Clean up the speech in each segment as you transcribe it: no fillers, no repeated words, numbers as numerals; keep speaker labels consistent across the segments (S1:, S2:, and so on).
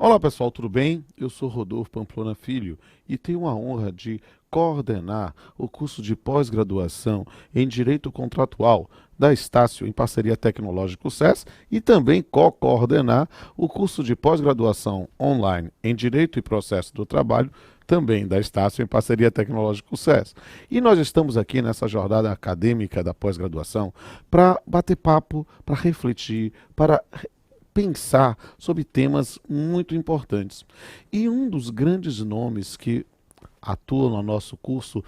S1: Olá pessoal, tudo bem? Eu sou Rodolfo Pamplona Filho e tenho a honra de coordenar o curso de pós-graduação em Direito Contratual da Estácio em parceria Tecnológico SES e também co-coordenar o curso de pós-graduação online em Direito e Processo do Trabalho também da Estácio em parceria Tecnológico SES. E nós estamos aqui nessa jornada acadêmica da pós-graduação para bater papo, para refletir, para pensar sobre temas muito importantes. E um dos grandes nomes que atua no nosso curso,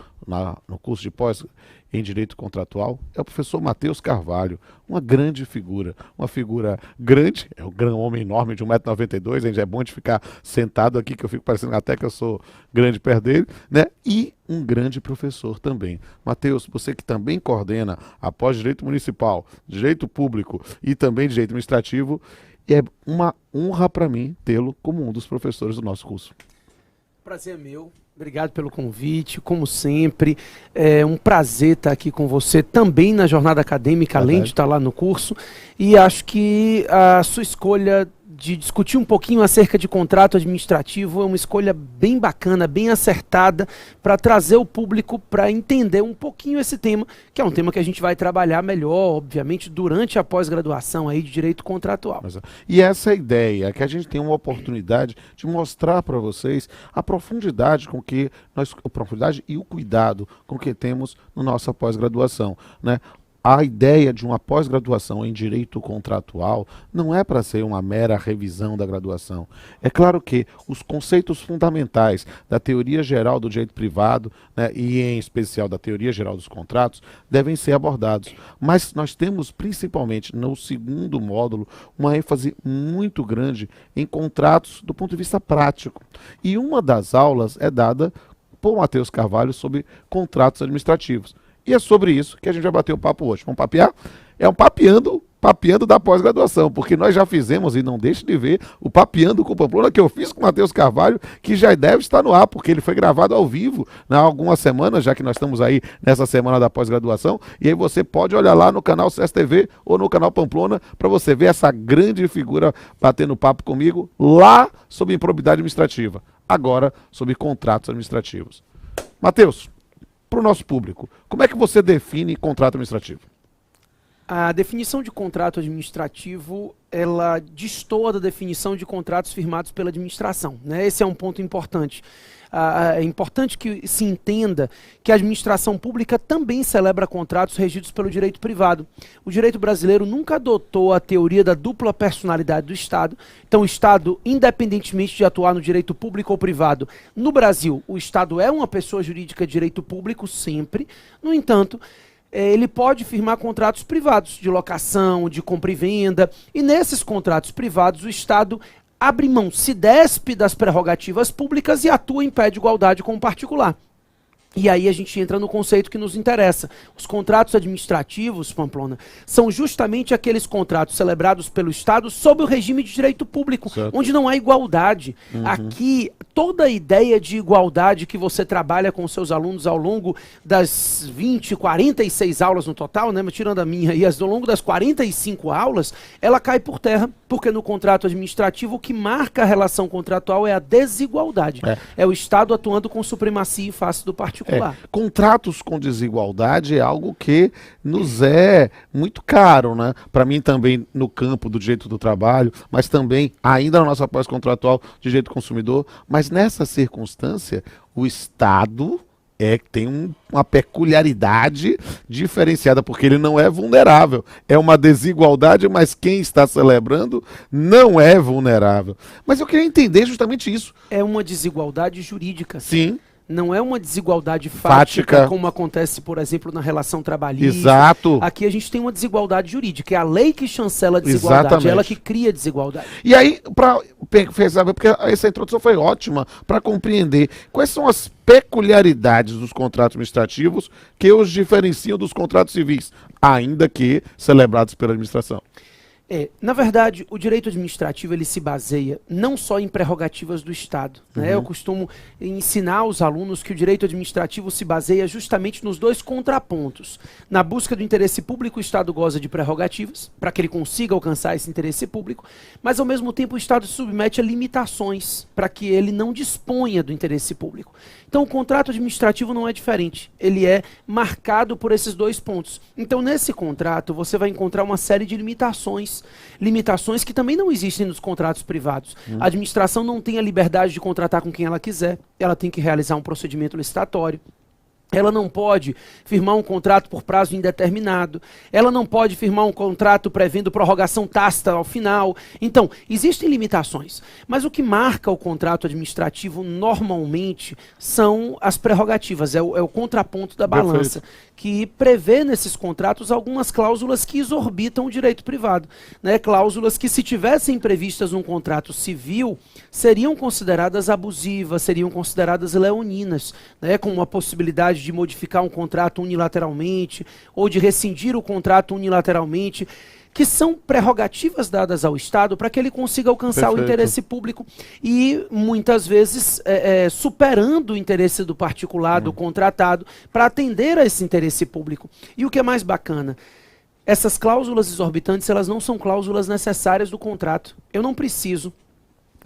S1: no curso de pós em Direito Contratual, é o professor Matheus Carvalho, uma grande figura, uma figura grande, é um homem enorme de 1,92 m, a gente é bom de ficar sentado aqui, que eu fico parecendo até que eu sou grande perto dele, né? E um grande professor também. Matheus, você que também coordena a pós-direito municipal, direito público e também direito administrativo, é uma honra para mim tê-lo como um dos professores do nosso curso.
S2: Prazer é meu. Obrigado pelo convite, como sempre. É um prazer estar aqui com você também na jornada acadêmica, além de estar lá no curso. E acho que a sua escolha de discutir um pouquinho acerca de contrato administrativo é uma escolha bem bacana, bem acertada, para trazer o público para entender um pouquinho esse tema, que é um tema que a gente vai trabalhar melhor, obviamente, durante a pós-graduação aí de Direito Contratual.
S1: E essa é a ideia, que a gente tem uma oportunidade de mostrar para vocês a profundidade com que a profundidade e o cuidado com que temos na nossa pós-graduação, né? A ideia de uma pós-graduação em direito contratual não é para ser uma mera revisão da graduação. É claro que os conceitos fundamentais da teoria geral do direito privado, né, e em especial da teoria geral dos contratos, devem ser abordados. Mas nós temos principalmente no segundo módulo uma ênfase muito grande em contratos do ponto de vista prático. E uma das aulas é dada por Matheus Carvalho sobre contratos administrativos. E é sobre isso que a gente vai bater o papo hoje. Vamos papear? É um papeando da pós-graduação, porque nós já fizemos, e não deixe de ver, o Papeando com Pamplona que eu fiz com o Matheus Carvalho, que já deve estar no ar, porque ele foi gravado ao vivo há algumas semanas, já que nós estamos aí nessa semana da pós-graduação, e aí você pode olhar lá no canal SES TV ou no canal Pamplona para você ver essa grande figura batendo papo comigo lá sobre improbidade administrativa, agora sobre contratos administrativos. Matheus, para o nosso público, como é que você define contrato administrativo?
S2: A definição de contrato administrativo, ela destoa da definição de contratos firmados pela administração, né? Esse é um ponto importante. É importante que se entenda que a administração pública também celebra contratos regidos pelo direito privado. O direito brasileiro nunca adotou a teoria da dupla personalidade do Estado. Então, o Estado, independentemente de atuar no direito público ou privado, no Brasil, o Estado é uma pessoa jurídica de direito público sempre. No entanto, ele pode firmar contratos privados de locação, de compra e venda, e nesses contratos privados o Estado abre mão, se despe das prerrogativas públicas e atua em pé de igualdade com o particular. E aí a gente entra no conceito que nos interessa. Os contratos administrativos, Pamplona, são justamente aqueles contratos celebrados pelo Estado sob o regime de direito público, certo, onde não há igualdade. Aqui, toda a ideia de igualdade que você trabalha com seus alunos ao longo das 20, 46 aulas no total, né, tirando a minha, e ao longo das 45 aulas, ela cai por terra, porque no contrato administrativo o que marca a relação contratual é a desigualdade. É o Estado atuando com supremacia em face do particular.
S1: Contratos com desigualdade é algo que nos é muito caro, né? Para mim também no campo do direito do trabalho, mas também ainda na nossa pós-contratual de direito do consumidor, mas nessa circunstância o Estado tem uma peculiaridade diferenciada, porque ele não é vulnerável. É uma desigualdade, mas quem está celebrando não é vulnerável. Mas eu queria entender justamente isso.
S2: É uma desigualdade jurídica.
S1: Sim.
S2: Não é uma desigualdade fática, como acontece, por exemplo, na relação trabalhista.
S1: Exato.
S2: Aqui a gente tem uma desigualdade jurídica. É a lei que chancela a desigualdade, exatamente, é ela que cria a desigualdade.
S1: E aí, porque essa introdução foi ótima para compreender quais são as peculiaridades dos contratos administrativos que os diferenciam dos contratos civis, ainda que celebrados pela administração.
S2: Na verdade, o direito administrativo ele se baseia não só em prerrogativas do Estado. Né? Eu costumo ensinar aos alunos que o direito administrativo se baseia justamente nos dois contrapontos. Na busca do interesse público, o Estado goza de prerrogativas, para que ele consiga alcançar esse interesse público, mas ao mesmo tempo o Estado se submete a limitações, para que ele não disponha do interesse público. Então o contrato administrativo não é diferente, ele é marcado por esses dois pontos. Então nesse contrato você vai encontrar uma série de limitações que também não existem nos contratos privados. A administração não tem a liberdade de contratar com quem ela quiser, ela tem que realizar um procedimento licitatório. Ela não pode firmar um contrato por prazo indeterminado. Ela não pode firmar um contrato prevendo prorrogação tácita ao final. Então, existem limitações. Mas o que marca o contrato administrativo normalmente são as prerrogativas, é o contraponto da balança, que prevê nesses contratos algumas cláusulas que exorbitam o direito privado. Né? Cláusulas que, se tivessem previstas num contrato civil, seriam consideradas abusivas, seriam consideradas leoninas, né? Como a possibilidade de modificar um contrato unilateralmente ou de rescindir o contrato unilateralmente, que são prerrogativas dadas ao Estado para que ele consiga alcançar o interesse público e, muitas vezes, superando o interesse do particular, do contratado, para atender a esse interesse público. E o que é mais bacana, essas cláusulas exorbitantes, elas não são cláusulas necessárias do contrato. Eu não preciso,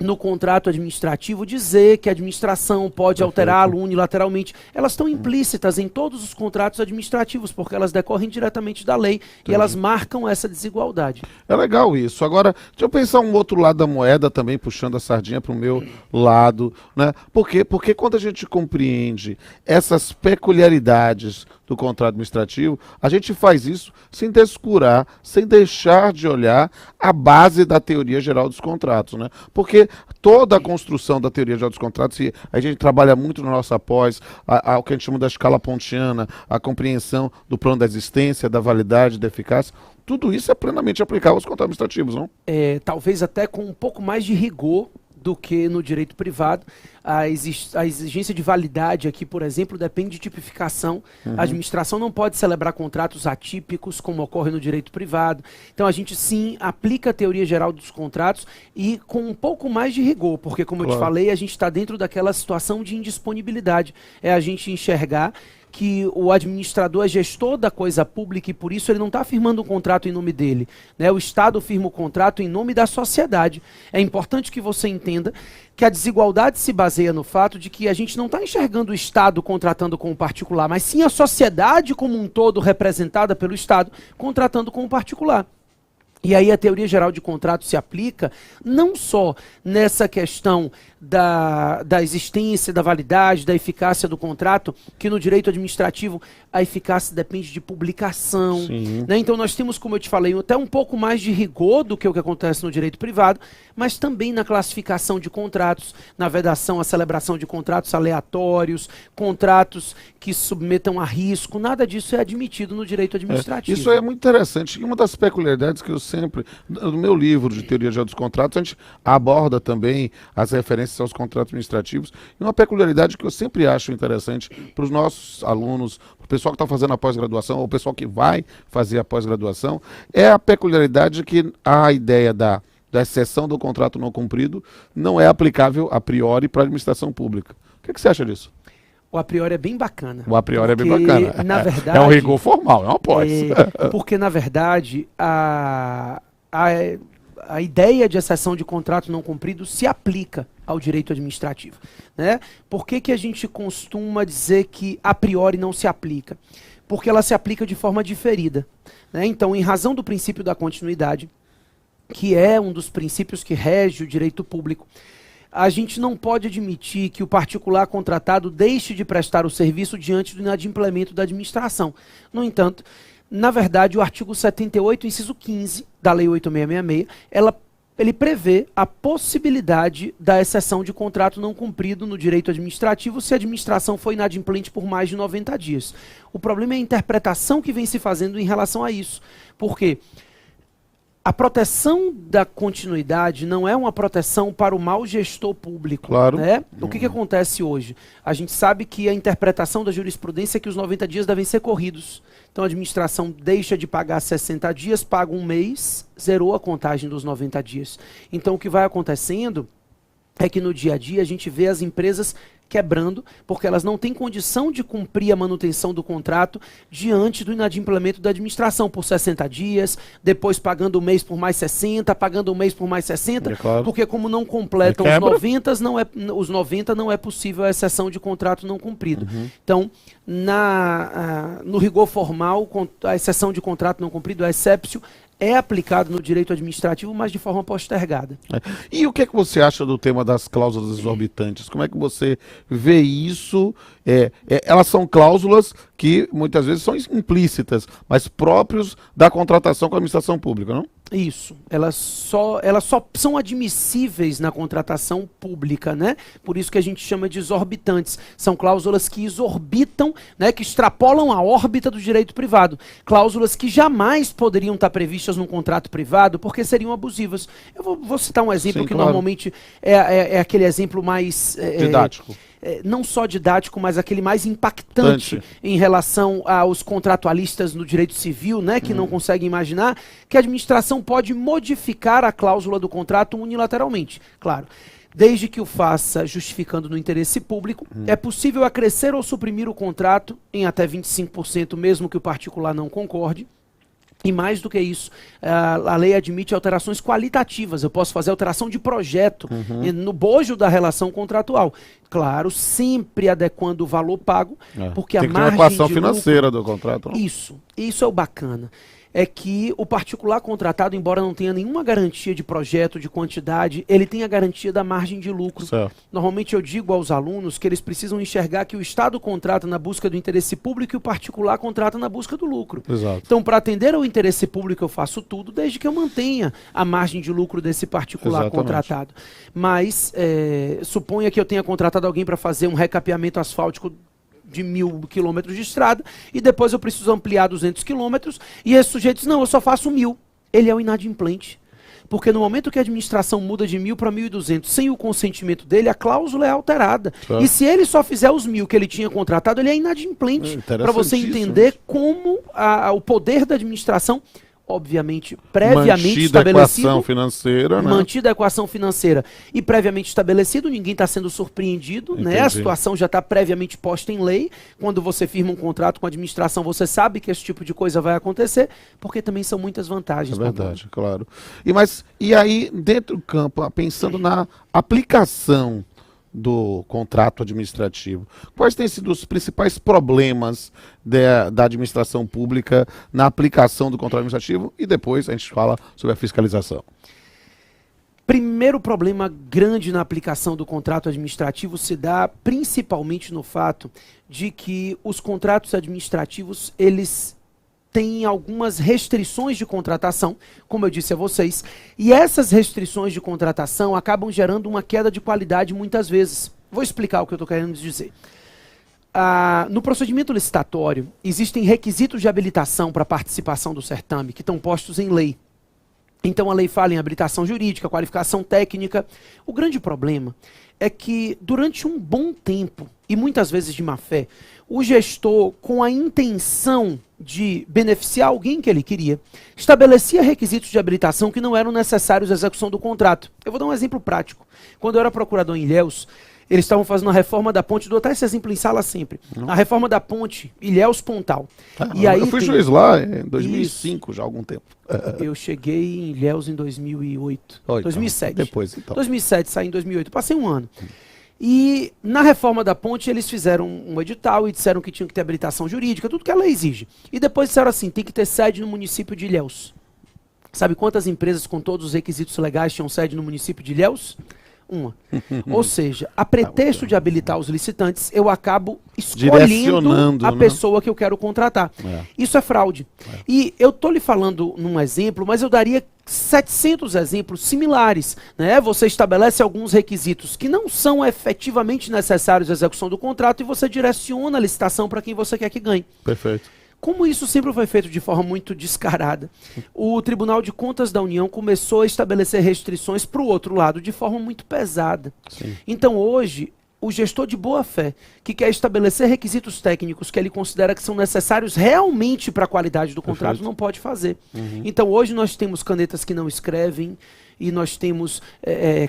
S2: no contrato administrativo, dizer que a administração pode alterá-lo unilateralmente. Elas estão implícitas em todos os contratos administrativos, porque elas decorrem diretamente da lei e elas marcam essa desigualdade.
S1: É legal isso. Agora, deixa eu pensar um outro lado da moeda também, puxando a sardinha para o meu lado, né? Por quê? Porque quando a gente compreende essas peculiaridades do contrato administrativo, a gente faz isso sem descurar, sem deixar de olhar a base da teoria geral dos contratos, né? Porque toda a construção da teoria geral dos contratos, e a gente trabalha muito na nossa pós, o que a gente chama da escala pontiana, a compreensão do plano da existência, da validade, da eficácia, tudo isso é plenamente aplicável aos contratos administrativos, não?
S2: Talvez até com um pouco mais de rigor do que no direito privado. A exigência de validade aqui, por exemplo, depende de tipificação. A administração não pode celebrar contratos atípicos, como ocorre no direito privado. Então a gente sim aplica a teoria geral dos contratos e com um pouco mais de rigor, porque, como eu te falei, a gente está dentro daquela situação de indisponibilidade. É a gente enxergar que o administrador é gestor da coisa pública e por isso ele não está firmando um contrato em nome dele, né? O Estado firma o contrato em nome da sociedade. É importante que você entenda que a desigualdade se baseia no fato de que a gente não está enxergando o Estado contratando com o particular, mas sim a sociedade como um todo representada pelo Estado contratando com o particular. E aí a teoria geral de contrato se aplica não só nessa questão da existência, da validade, da eficácia do contrato, que no direito administrativo a eficácia depende de publicação. Né? Então nós temos, como eu te falei, até um pouco mais de rigor do que o que acontece no direito privado, mas também na classificação de contratos, na vedação, a celebração de contratos aleatórios, contratos que submetam a risco, nada disso é admitido no direito administrativo.
S1: Isso é muito interessante. E uma das peculiaridades que eu sempre, no meu livro de teoria geral dos contratos, a gente aborda também as referências aos contratos administrativos. E uma peculiaridade que eu sempre acho interessante para os nossos alunos, para o pessoal que está fazendo a pós-graduação, ou o pessoal que vai fazer a pós-graduação, é a peculiaridade de que a ideia da exceção do contrato não cumprido não é aplicável a priori para a administração pública. O que você acha disso?
S2: O a priori é bem bacana.
S1: O a priori é bem bacana.
S2: Na verdade,
S1: é um rigor formal, é uma pós.
S2: Porque, na verdade, a ideia de exceção de contrato não cumprido se aplica ao direito administrativo. Né? Por que a gente costuma dizer que a priori não se aplica? Porque ela se aplica de forma diferida. Né? Então, em razão do princípio da continuidade, que é um dos princípios que rege o direito público, a gente não pode admitir que o particular contratado deixe de prestar o serviço diante do inadimplemento da administração. No entanto, na verdade, o artigo 78, inciso 15 da Lei 8666, ele prevê a possibilidade da exceção de contrato não cumprido no direito administrativo se a administração for inadimplente por mais de 90 dias. O problema é a interpretação que vem se fazendo em relação a isso. Por quê? a proteção da continuidade não é uma proteção para o mau gestor público.
S1: Claro.
S2: Né? O que acontece hoje? A gente sabe que a interpretação da jurisprudência é que os 90 dias devem ser corridos. Então a administração deixa de pagar 60 dias, paga um mês, zerou a contagem dos 90 dias. Então o que vai acontecendo é que no dia a dia a gente vê as empresas quebrando, porque elas não têm condição de cumprir a manutenção do contrato diante do inadimplemento da administração por 60 dias, depois pagando um mês por mais 60, pagando um mês por mais 60,
S1: claro.
S2: porque como não completam os 90 não é possível a exceção de contrato não cumprido. Então, no rigor formal, a exceção de contrato não cumprido, a exceptio, é aplicado no direito administrativo, mas de forma postergada.
S1: E o que é que você acha do tema das cláusulas exorbitantes? Como é que você vê isso? Elas são cláusulas que muitas vezes são implícitas, mas próprios da contratação com a administração pública, não?
S2: Isso, elas só são admissíveis na contratação pública, né? Por isso que a gente chama de exorbitantes. São cláusulas que exorbitam, né, que extrapolam a órbita do direito privado. Cláusulas que jamais poderiam estar previstas num contrato privado porque seriam abusivas. Eu vou citar um exemplo. Sim, que claro. Normalmente é aquele exemplo mais...
S1: didático.
S2: Não só didático, mas aquele mais impactante em relação aos contratualistas no direito civil, né, que não conseguem imaginar que a administração pode modificar a cláusula do contrato unilateralmente. Claro, desde que o faça justificando no interesse público, é possível acrescer ou suprimir o contrato em até 25%, mesmo que o particular não concorde. E mais do que isso, a lei admite alterações qualitativas. Eu posso fazer alteração de projeto no bojo da relação contratual. Claro, sempre adequando o valor pago, porque
S1: tem
S2: a margem
S1: de lucro... Tem que ter uma equação financeira do contrato. Não?
S2: Isso é o bacana. É que o particular contratado, embora não tenha nenhuma garantia de projeto, de quantidade, ele tem a garantia da margem de lucro.
S1: Certo.
S2: Normalmente eu digo aos alunos que eles precisam enxergar que o Estado contrata na busca do interesse público e o particular contrata na busca do lucro.
S1: Exato.
S2: Então, para atender ao interesse público, eu faço tudo, desde que eu mantenha a margem de lucro desse particular contratado. Mas, suponha que eu tenha contratado alguém para fazer um recapeamento asfáltico de 1.000 quilômetros de estrada, e depois eu preciso ampliar 200 quilômetros, e esse sujeito diz, não, eu só faço 1.000. Ele é o inadimplente. Porque no momento que a administração muda de 1.000 para 1.200, sem o consentimento dele, a cláusula é alterada. E se ele só fizer os 1.000 que ele tinha contratado, ele é inadimplente. Para você entender como o poder da administração... obviamente, previamente estabelecido.
S1: Mantida a equação financeira, né?
S2: Mantida a equação financeira e previamente estabelecido, ninguém está sendo surpreendido, né? A situação já está previamente posta em lei. Quando você firma um contrato com a administração, você sabe que esse tipo de coisa vai acontecer, porque também são muitas vantagens.
S1: É verdade, claro. E aí, dentro do campo, pensando na aplicação do contrato administrativo, quais têm sido os principais problemas da administração pública na aplicação do contrato administrativo, e depois a gente fala sobre a fiscalização.
S2: Primeiro problema grande na aplicação do contrato administrativo se dá principalmente no fato de que os contratos administrativos, eles tem algumas restrições de contratação, como eu disse a vocês, e essas restrições de contratação acabam gerando uma queda de qualidade muitas vezes. Vou explicar o que eu estou querendo dizer. No procedimento licitatório, existem requisitos de habilitação para participação do certame, que estão postos em lei. Então a lei fala em habilitação jurídica, qualificação técnica. O grande problema é que durante um bom tempo, e muitas vezes de má fé, o gestor, com a intenção de beneficiar alguém que ele queria, estabelecia requisitos de habilitação que não eram necessários à execução do contrato. Eu vou dar um exemplo prático. Quando eu era procurador em Ilhéus, eles estavam fazendo a reforma da ponte, dou até esse exemplo em sala sempre. A reforma da ponte Ilhéus-Pontal.
S1: Eu fui juiz lá em 2005, já há algum tempo.
S2: Eu cheguei em Ilhéus em 2008. 2007.
S1: Então, depois, então.
S2: 2007, saí em 2008. Passei um ano. E na reforma da ponte eles fizeram um edital e disseram que tinha que ter habilitação jurídica, tudo que a lei exige. E depois disseram assim, tem que ter sede no município de Ilhéus. Sabe quantas empresas com todos os requisitos legais tinham sede no município de Ilhéus? Uma. Ou seja, a pretexto de habilitar os licitantes, eu acabo escolhendo a pessoa que eu quero contratar. Isso é fraude. E eu estou lhe falando num exemplo, mas eu daria 700 exemplos similares, né? Você estabelece alguns requisitos que não são efetivamente necessários à execução do contrato e você direciona a licitação para quem você quer que ganhe.
S1: Perfeito.
S2: Como isso sempre foi feito de forma muito descarada, o Tribunal de Contas da União começou a estabelecer restrições para o outro lado de forma muito pesada.
S1: Sim.
S2: Então hoje, o gestor de boa-fé, que quer estabelecer requisitos técnicos que ele considera que são necessários realmente para a qualidade do contrato, não pode fazer. Então hoje nós temos canetas que não escrevem, e nós temos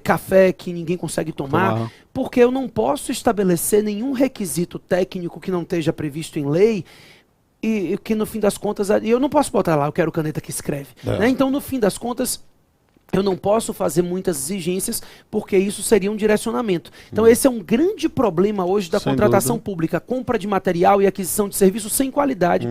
S2: café que ninguém consegue tomar, porque eu não posso estabelecer nenhum requisito técnico que não esteja previsto em lei, e que no fim das contas, eu não posso botar lá, eu quero caneta que escreve. Né? Então, no fim das contas, eu não posso fazer muitas exigências, porque isso seria um direcionamento. Então, esse é um grande problema hoje da contratação pública. Compra de material e aquisição de serviços sem qualidade,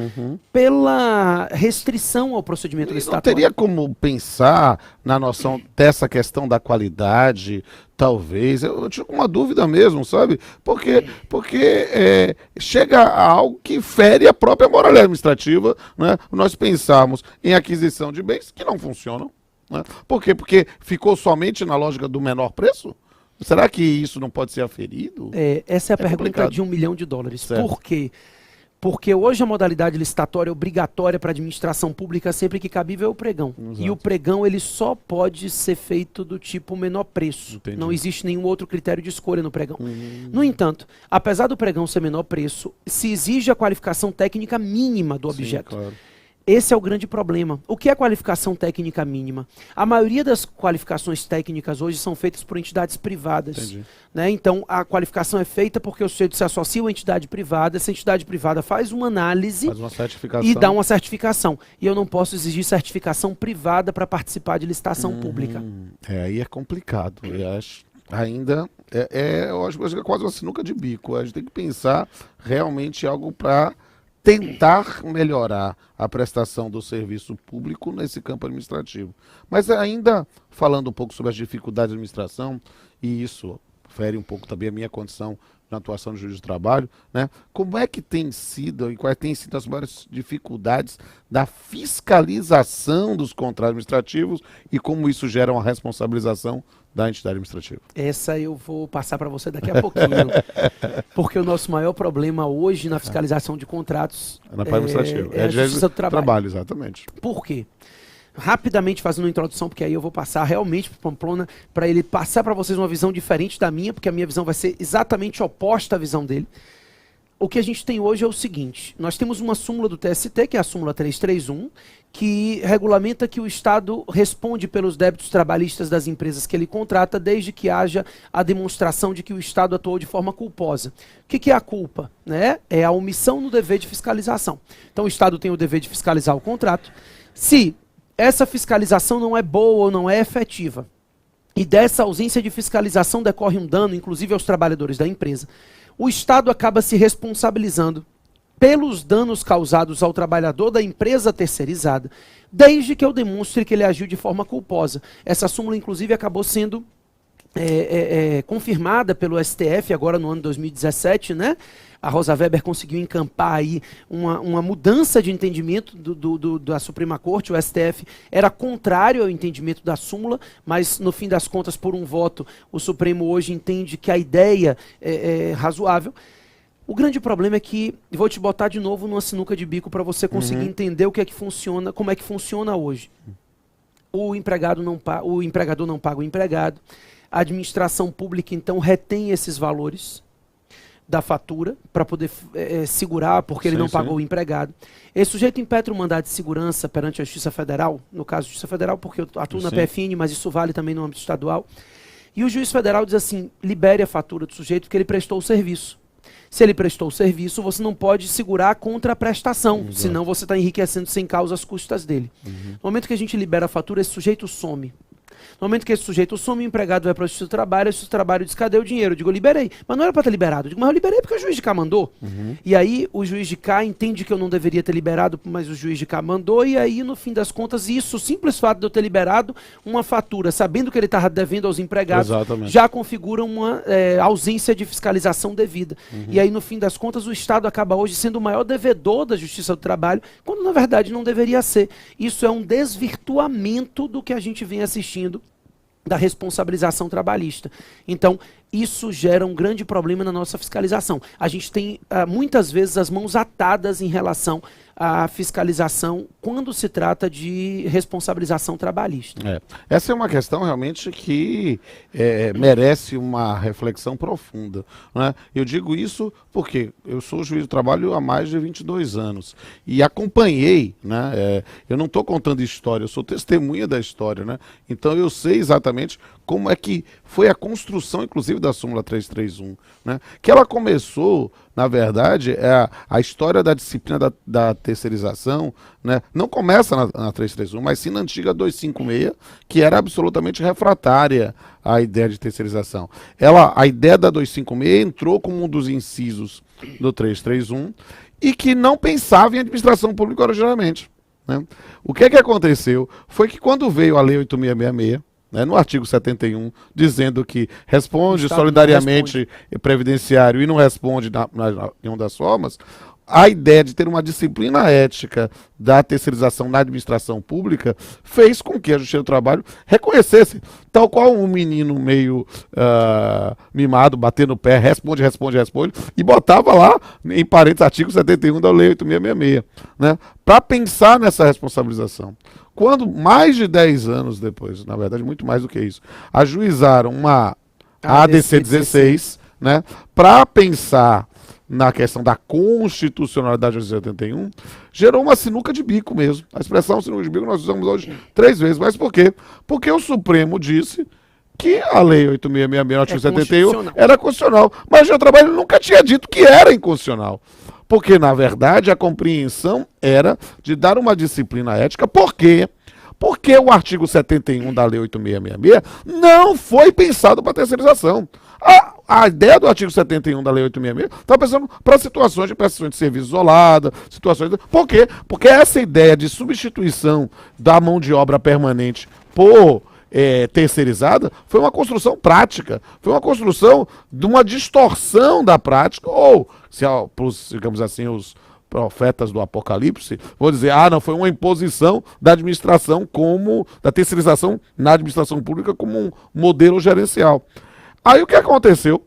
S2: pela restrição ao procedimento licitatório.
S1: Não teria como pensar na noção dessa questão da qualidade, talvez? Eu tive uma dúvida mesmo, sabe? Porque chega a algo que fere a própria moral administrativa, né? Nós pensarmos em aquisição de bens que não funcionam. Né? Por quê? Porque ficou somente na lógica do menor preço? Será que isso não pode ser aferido?
S2: Essa é a pergunta complicado. De $1 milhão.
S1: Certo.
S2: Por quê? Porque hoje a modalidade licitatória obrigatória para a administração pública sempre que cabível é o pregão. Exato. E o pregão ele só pode ser feito do tipo menor preço. Entendi. Não existe nenhum outro critério de escolha no pregão. No entanto, apesar do pregão ser menor preço, se exige a qualificação técnica mínima do objeto. Claro. Esse é o grande problema. O que é qualificação técnica mínima? A maioria das qualificações técnicas hoje são feitas por entidades privadas. Né? Então, a qualificação é feita porque o sujeito se associa a uma entidade privada, essa entidade privada faz uma análise e dá uma certificação. E eu não posso exigir certificação privada para participar de licitação pública.
S1: Aí é complicado. Eu acho ainda eu acho que é quase uma sinuca de bico. A gente tem que pensar realmente algo para tentar melhorar a prestação do serviço público nesse campo administrativo. Mas ainda falando um pouco sobre as dificuldades de administração, e isso fere um pouco também a minha condição na atuação de juiz de trabalho, né? Como é que tem sido e quais têm sido as maiores dificuldades da fiscalização dos contratos administrativos e como isso gera uma responsabilização da entidade administrativa? Essa
S2: eu vou passar para você daqui a pouquinho, porque o nosso maior problema hoje na fiscalização de contratos
S1: na parte administrativa.
S2: É a Justiça do Trabalho.
S1: Exatamente.
S2: Por quê? Rapidamente fazendo uma introdução, porque aí eu vou passar realmente para o Pamplona, para ele passar para vocês uma visão diferente da minha, porque a minha visão vai ser exatamente oposta à visão dele. O que a gente tem hoje é o seguinte, nós temos uma súmula do TST, que é a súmula 331, que regulamenta que o Estado responde pelos débitos trabalhistas das empresas que ele contrata, desde que haja a demonstração de que o Estado atuou de forma culposa. O que é a culpa? Né? É a omissão no dever de fiscalização. Então o Estado tem o dever de fiscalizar o contrato. Se essa fiscalização não é boa ou não é efetiva, e dessa ausência de fiscalização decorre um dano, inclusive aos trabalhadores da empresa, o Estado acaba se responsabilizando pelos danos causados ao trabalhador da empresa terceirizada, desde que eu demonstre que ele agiu de forma culposa. Essa súmula, inclusive, acabou sendo confirmada pelo STF agora no ano 2017, né? A Rosa Weber conseguiu encampar aí uma mudança de entendimento da Suprema Corte. O STF era contrário ao entendimento da súmula, mas no fim das contas, por um voto, o Supremo hoje entende que a ideia é razoável. O grande problema é que, vou te botar de novo numa sinuca de bico para você conseguir entender o que é que funciona, como é que funciona hoje. O empregador não paga o empregado, a administração pública então retém esses valores da fatura para poder segurar, porque ele não pagou o empregado. Esse sujeito impetra um mandado de segurança perante a Justiça Federal, no caso Justiça Federal, porque eu atuo na PFN, mas isso vale também no âmbito estadual. E o juiz federal diz assim, libere a fatura do sujeito porque ele prestou o serviço. Se ele prestou o serviço, você não pode segurar contra a prestação, senão você está enriquecendo sem causa as custas dele. No momento que a gente libera a fatura, esse sujeito some. No momento que esse sujeito some, o empregado vai para o Justiça do Trabalho, o Justiça do Trabalho diz, cadê o dinheiro? Eu digo, eu liberei. Mas não era para ter liberado. Eu digo, mas eu liberei porque o juiz de cá mandou. E aí o juiz de cá entende que eu não deveria ter liberado, mas o juiz de cá mandou, e aí no fim das contas, isso, o simples fato de eu ter liberado uma fatura, sabendo que ele estava devendo aos empregados, já configura uma ausência de fiscalização devida. E aí no fim das contas, o Estado acaba hoje sendo o maior devedor da Justiça do Trabalho, quando na verdade não deveria ser. Isso é um desvirtuamento do que a gente vem assistindo da responsabilização trabalhista. Então, isso gera um grande problema na nossa fiscalização. A gente tem muitas vezes as mãos atadas em relação à fiscalização quando se trata de responsabilização trabalhista.
S1: Essa é uma questão realmente que merece uma reflexão profunda, né? Eu digo isso porque eu sou juiz do trabalho há mais de 22 anos e acompanhei, né? Eu não estou contando história, eu sou testemunha da história, né? Então eu sei exatamente como é que foi a construção, inclusive, da súmula 331, né? Que ela começou, na verdade, a história da disciplina da terceirização, né? Não começa na 331, mas sim na antiga 256, que era absolutamente refratária à ideia de terceirização. A ideia da 256 entrou como um dos incisos do 331 e que não pensava em administração pública originalmente, né? O que aconteceu foi que quando veio a Lei 8666, no artigo 71, dizendo que responde solidariamente previdenciário e não responde em uma das formas, a ideia de ter uma disciplina ética da terceirização na administração pública fez com que a Justiça do Trabalho reconhecesse, tal qual um menino meio mimado, batendo o pé, responde, e botava lá, em parênteses, artigo 71 da Lei 8666, né, para pensar nessa responsabilização. Quando, mais de 10 anos depois, na verdade, muito mais do que isso, ajuizaram uma ADC 16, né, para pensar na questão da constitucionalidade de 81, gerou uma sinuca de bico mesmo. A expressão sinuca de bico nós usamos hoje 3 vezes. Mas por quê? Porque o Supremo disse que a Lei 8666, artigo 71, era constitucional. Mas o trabalho nunca tinha dito que era inconstitucional. Porque, na verdade, a compreensão era de dar uma disciplina ética. Por quê? Porque o artigo 71 da Lei 8666 não foi pensado para terceirização. A ideia do artigo 71 da Lei 8666 está pensando para situações de prestação de serviço isolada, situações... Por quê? Porque essa ideia de substituição da mão de obra permanente por terceirizada foi uma construção prática, foi uma construção de uma distorção da prática, ou, digamos assim, os profetas do Apocalipse, vou dizer, não, foi uma imposição da administração da terceirização na administração pública como um modelo gerencial. Aí o que aconteceu?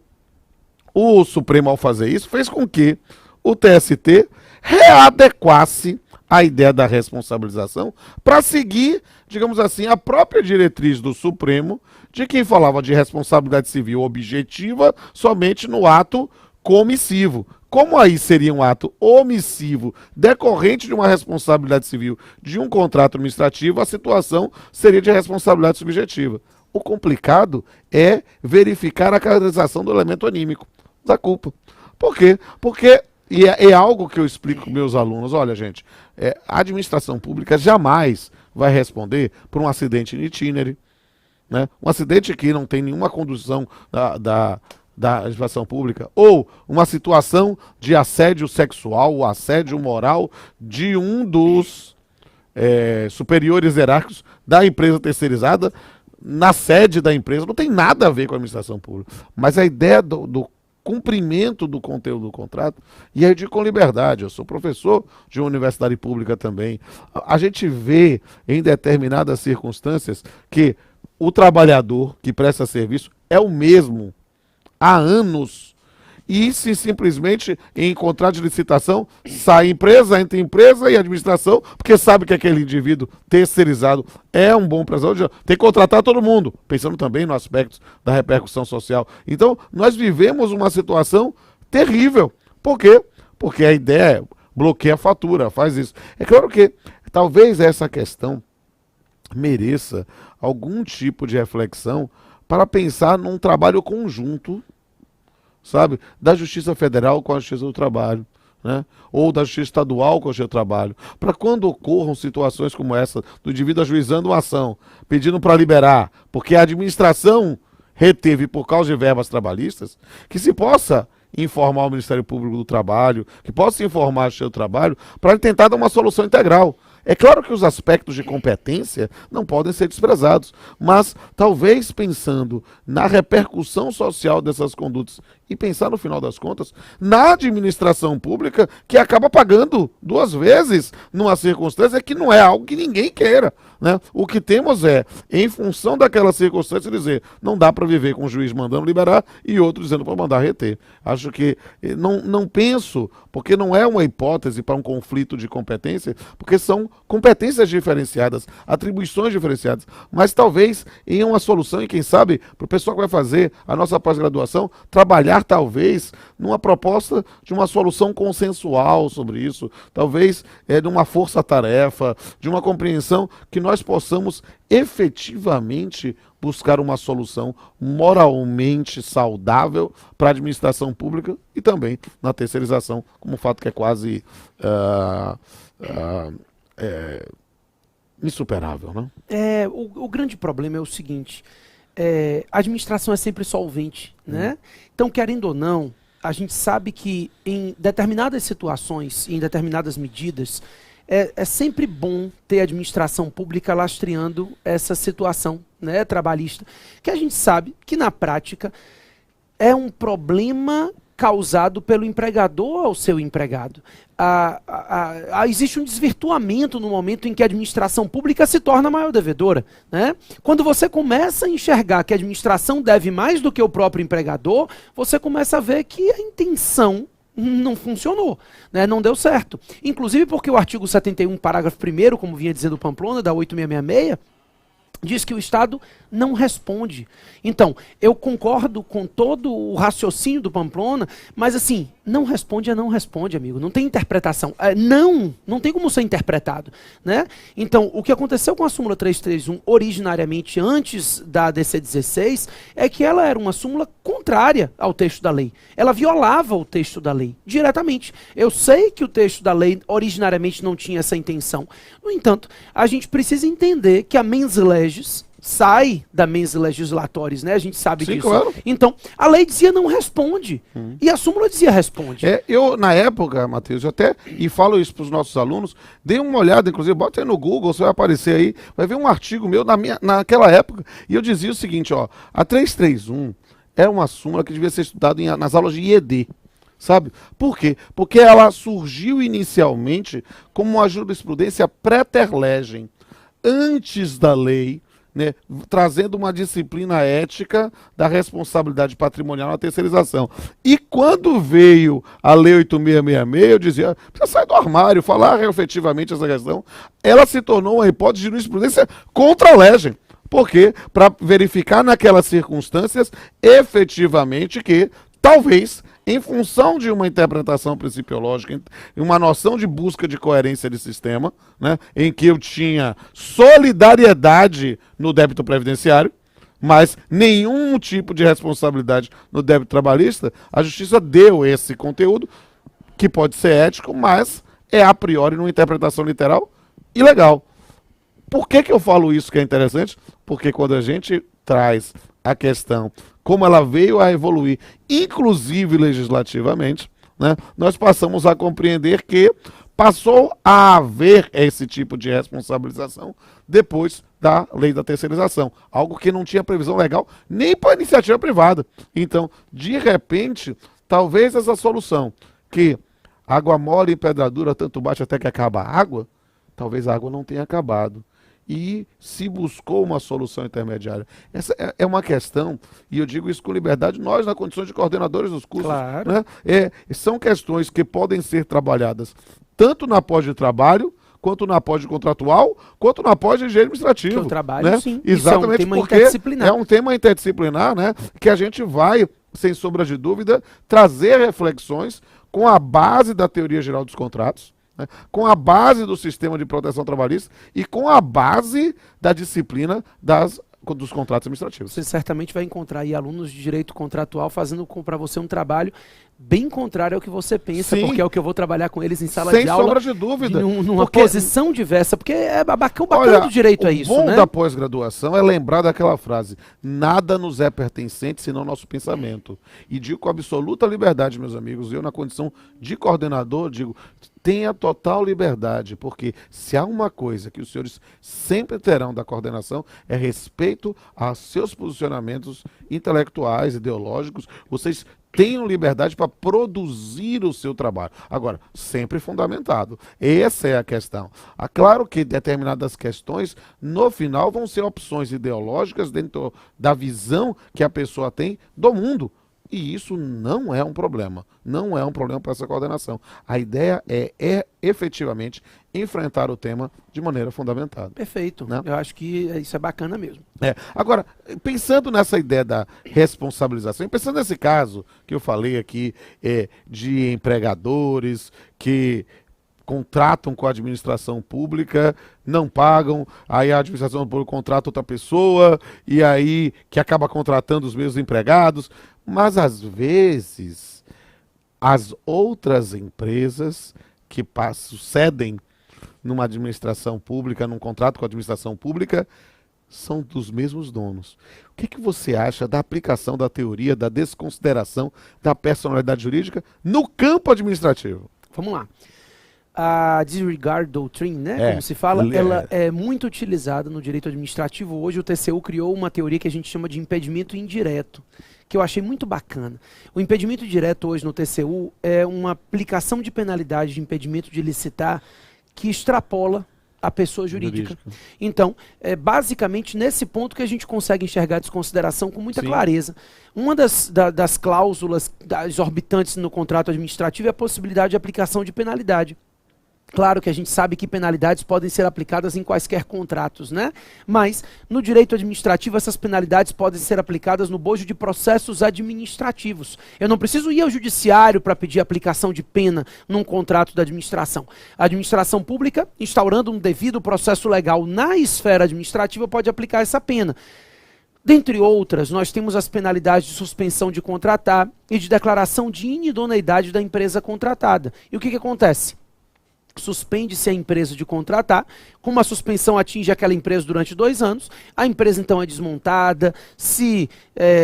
S1: O Supremo, ao fazer isso, fez com que o TST readequasse a ideia da responsabilização para seguir, digamos assim, a própria diretriz do Supremo, de quem falava de responsabilidade civil objetiva somente no ato comissivo. Como aí seria um ato omissivo decorrente de uma responsabilidade civil de um contrato administrativo, a situação seria de responsabilidade subjetiva. O complicado é verificar a caracterização do elemento anímico da culpa. Por quê? Porque, e é algo que eu explico para meus alunos, olha gente, a administração pública jamais vai responder por um acidente in itinere, né? Um acidente que não tem nenhuma condução da administração pública, ou uma situação de assédio sexual ou assédio moral de um dos superiores hierárquicos da empresa terceirizada, na sede da empresa, não tem nada a ver com a administração pública. Mas a ideia do cumprimento do conteúdo do contrato, e aí eu digo com liberdade, eu sou professor de uma universidade pública também, a gente vê em determinadas circunstâncias que o trabalhador que presta serviço é o mesmo há anos, e se simplesmente em contrato de licitação sai empresa, entre empresa e administração, porque sabe que aquele indivíduo terceirizado é um bom empresário, tem que contratar todo mundo, pensando também no aspecto da repercussão social. Então, nós vivemos uma situação terrível. Por quê? Porque a ideia bloqueia a fatura, faz isso. É claro que talvez essa questão mereça algum tipo de reflexão para pensar num trabalho conjunto, sabe, da Justiça Federal com a Justiça do Trabalho, né? Ou da Justiça Estadual com a Justiça do Trabalho, para quando ocorram situações como essa, do indivíduo ajuizando uma ação, pedindo para liberar, porque a administração reteve por causa de verbas trabalhistas, que se possa informar o Ministério Público do Trabalho, que possa informar a Justiça do Trabalho, para tentar dar uma solução integral. É claro que os aspectos de competência não podem ser desprezados, mas talvez pensando na repercussão social dessas condutas e pensar no final das contas na administração pública, que acaba pagando duas vezes numa circunstância que não é algo que ninguém queira, né? O que temos é, em função daquela circunstância, dizer, não dá para viver com o juiz mandando liberar e outro dizendo para mandar reter. Acho que não penso, porque não é uma hipótese para um conflito de competência, porque são competências diferenciadas, atribuições diferenciadas, mas talvez em uma solução, e quem sabe, para o pessoal que vai fazer a nossa pós-graduação, trabalhar talvez numa proposta de uma solução consensual sobre isso, talvez de uma força-tarefa, de uma compreensão que nós possamos efetivamente buscar uma solução moralmente saudável para a administração pública e também na terceirização, como um fato que é quase insuperável, né?
S2: O grande problema é o seguinte, a administração é sempre solvente, né? Então, querendo ou não, a gente sabe que em determinadas situações e em determinadas medidas, é sempre bom ter a administração pública lastreando essa situação, né, trabalhista, que a gente sabe que na prática é um problema causado pelo empregador ao seu empregado. Existe um desvirtuamento no momento em que a administração pública se torna a maior devedora, né? Quando você começa a enxergar que a administração deve mais do que o próprio empregador, você começa a ver que a intenção não funcionou, né? Não deu certo. Inclusive porque o artigo 71, parágrafo 1º, como vinha dizendo o Pamplona, da 8666, diz que o Estado não responde. Então, eu concordo com todo o raciocínio do Pamplona, mas assim, não responde é não responde, amigo. Não tem interpretação. Não tem como ser interpretado, né? Então, o que aconteceu com a súmula 331 originariamente antes da DC 16 é que ela era uma súmula contrária ao texto da lei. Ela violava o texto da lei diretamente. Eu sei que o texto da lei originariamente não tinha essa intenção. No entanto, a gente precisa entender que a mens legis sai da mens legislatoris, né? A gente sabe
S1: Sim,
S2: disso.
S1: claro.
S2: Então, a lei dizia não responde. E a súmula dizia responde.
S1: Eu, na época, Matheus, e falo isso para os nossos alunos, dei uma olhada, inclusive, bota aí no Google, você vai aparecer aí, vai ver um artigo meu naquela época, e eu dizia o seguinte, ó, a 331 é uma súmula que devia ser estudada nas aulas de IED. Sabe? Por quê? Porque ela surgiu inicialmente como uma jurisprudência praeter legem, antes da lei, né, trazendo uma disciplina ética da responsabilidade patrimonial na terceirização. E quando veio a Lei 8666, eu dizia, precisa sair do armário, falar efetivamente essa questão, ela se tornou uma hipótese de jurisprudência contra a legem. Por quê? Para verificar naquelas circunstâncias efetivamente que, talvez, em função de uma interpretação principiológica, uma noção de busca de coerência de sistema, né, em que eu tinha solidariedade no débito previdenciário, mas nenhum tipo de responsabilidade no débito trabalhista, a justiça deu esse conteúdo, que pode ser ético, mas é a priori, numa interpretação literal, ilegal. Por que eu falo isso que é interessante? Porque quando a gente traz a questão, como ela veio a evoluir, inclusive legislativamente, né, nós passamos a compreender que passou a haver esse tipo de responsabilização depois da lei da terceirização, algo que não tinha previsão legal nem para iniciativa privada. Então, de repente, talvez essa solução, que água mole e pedra dura tanto bate até que acaba a água, talvez a água não tenha acabado. E se buscou uma solução intermediária. Essa é uma questão, e eu digo isso com liberdade, nós na condição de coordenadores dos cursos,
S2: claro,
S1: né, são questões que podem ser trabalhadas tanto na pós de trabalho, quanto na pós de contratual, quanto na pós de engenharia administrativa.
S2: Que eu trabalho,
S1: né?
S2: sim.
S1: Exatamente,
S2: isso é um tema
S1: porque
S2: interdisciplinar.
S1: é um tema interdisciplinar, né, que a gente vai, sem sombra de dúvida, trazer reflexões com a base da teoria geral dos contratos, né, com a base do sistema de proteção trabalhista e com a base da disciplina dos contratos administrativos.
S2: Você certamente vai encontrar aí alunos de direito contratual fazendo para você um trabalho bem contrário ao que você pensa,
S1: Sim.
S2: Porque é o que eu vou trabalhar com eles em sala
S1: Sem
S2: de aula.
S1: sombra de dúvida.
S2: Numa
S1: Porque-
S2: posição diversa, porque é bacana
S1: Olha,
S2: do direito
S1: o
S2: é isso,
S1: bom
S2: né?
S1: da pós-graduação é lembrar daquela frase: nada nos é pertencente senão nosso pensamento. E digo com absoluta liberdade, meus amigos, eu na condição de coordenador, digo, tenha total liberdade, porque se há uma coisa que os senhores sempre terão da coordenação é respeito aos seus posicionamentos intelectuais, ideológicos, vocês tenham liberdade para produzir o seu trabalho. Agora, sempre fundamentado. Essa é a questão. Claro que determinadas questões, no final, vão ser opções ideológicas dentro da visão que a pessoa tem do mundo. E isso não é um problema. Não é um problema para essa coordenação. A ideia é efetivamente enfrentar o tema de maneira fundamentada.
S2: Perfeito.
S1: Né?
S2: Eu acho que isso é bacana mesmo.
S1: Agora, pensando nessa ideia da responsabilização, pensando nesse caso que eu falei aqui, de empregadores que contratam com a administração pública, não pagam, aí a administração pública contrata outra pessoa, e aí que acaba contratando os mesmos empregados, mas às vezes as outras empresas que sucedem numa administração pública, num contrato com a administração pública, são dos mesmos donos. O que você acha da aplicação da teoria da desconsideração da personalidade jurídica no campo administrativo?
S2: Vamos lá. A disregard doctrine, né, como se fala, ela é muito utilizada no direito administrativo. Hoje o TCU criou uma teoria que a gente chama de impedimento indireto, que eu achei muito bacana. O impedimento direto hoje no TCU é uma aplicação de penalidade de impedimento de licitar que extrapola a pessoa jurídica. Então, é basicamente nesse ponto que a gente consegue enxergar a desconsideração com muita clareza. Uma das cláusulas exorbitantes no contrato administrativo é a possibilidade de aplicação de penalidade. Claro que a gente sabe que penalidades podem ser aplicadas em quaisquer contratos, né? Mas, no direito administrativo, essas penalidades podem ser aplicadas no bojo de processos administrativos. Eu não preciso ir ao judiciário para pedir aplicação de pena num contrato da administração. A administração pública, instaurando um devido processo legal na esfera administrativa, pode aplicar essa pena. Dentre outras, nós temos as penalidades de suspensão de contratar e de declaração de inidoneidade da empresa contratada. E o que acontece? Suspende-se a empresa de contratar, como a suspensão atinge aquela empresa durante 2 anos, a empresa então é desmontada, se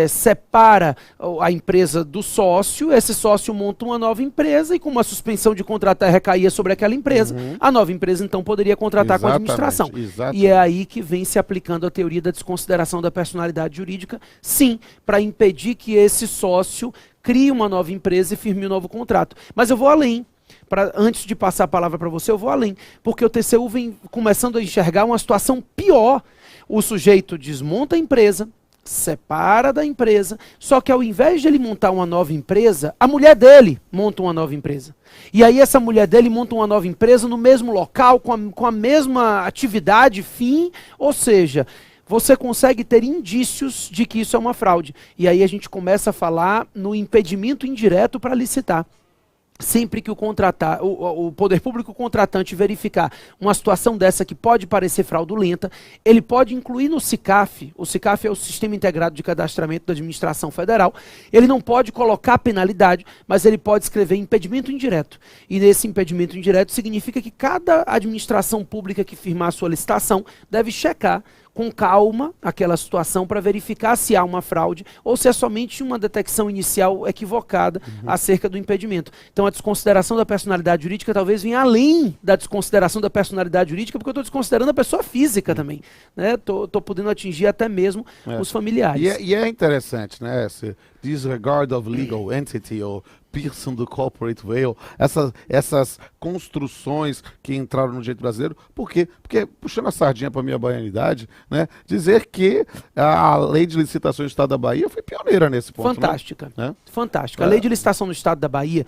S2: separa a empresa do sócio, esse sócio monta uma nova empresa e como a suspensão de contratar recaía sobre aquela empresa, a nova empresa então poderia contratar com a administração. E é aí que vem se aplicando a teoria da desconsideração da personalidade jurídica, sim, para impedir que esse sócio crie uma nova empresa e firme um novo contrato. Mas eu vou além. Antes de passar a palavra para você, eu vou além, porque o TCU vem começando a enxergar uma situação pior. O sujeito desmonta a empresa, separa da empresa, só que ao invés de ele montar uma nova empresa, a mulher dele monta uma nova empresa. E aí essa mulher dele monta uma nova empresa no mesmo local, com a mesma atividade, fim, ou seja, você consegue ter indícios de que isso é uma fraude. E aí a gente começa a falar no impedimento indireto para licitar. Sempre que o poder público contratante verificar uma situação dessa que pode parecer fraudulenta, ele pode incluir no SICAF, o SICAF é o Sistema Integrado de Cadastramento da Administração Federal, ele não pode colocar penalidade, mas ele pode escrever impedimento indireto. E nesse impedimento indireto significa que cada administração pública que firmar a sua licitação deve checar com calma aquela situação para verificar se há uma fraude ou se é somente uma detecção inicial equivocada acerca do impedimento. Então a desconsideração da personalidade jurídica talvez venha além da desconsideração da personalidade jurídica, porque eu estou desconsiderando a pessoa física também. Estou podendo atingir até mesmo os familiares.
S1: E é interessante, né? Esse disregard of legal entity, ou piercing do corporate veil, essas construções que entraram no direito brasileiro. Por quê? Porque, puxando a sardinha para a minha baianidade, né, dizer que a lei de licitações do Estado da Bahia foi pioneira nesse ponto.
S2: Fantástica.
S1: Né?
S2: Fantástica. A lei de licitação do Estado da Bahia,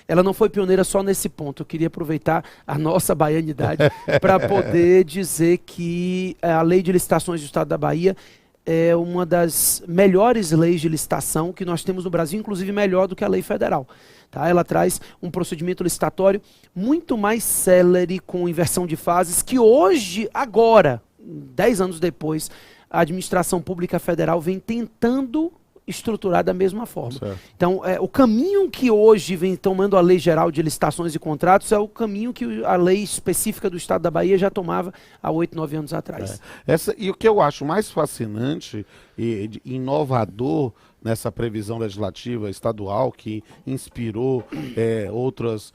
S2: ela não foi pioneira só nesse ponto. Eu queria aproveitar a nossa baianidade para poder dizer que a lei de licitações do Estado da Bahia é uma das melhores leis de licitação que nós temos no Brasil, inclusive melhor do que a lei federal. Tá? Ela traz um procedimento licitatório muito mais célere, com inversão de fases, que hoje, agora, 10 anos depois, a administração pública federal vem tentando estruturar da mesma forma. Certo. Então, o caminho que hoje vem tomando a Lei Geral de Licitações e Contratos é o caminho que a lei específica do Estado da Bahia já tomava há 8, 9 anos atrás.
S1: E o que eu acho mais fascinante e inovador nessa previsão legislativa estadual que inspirou outras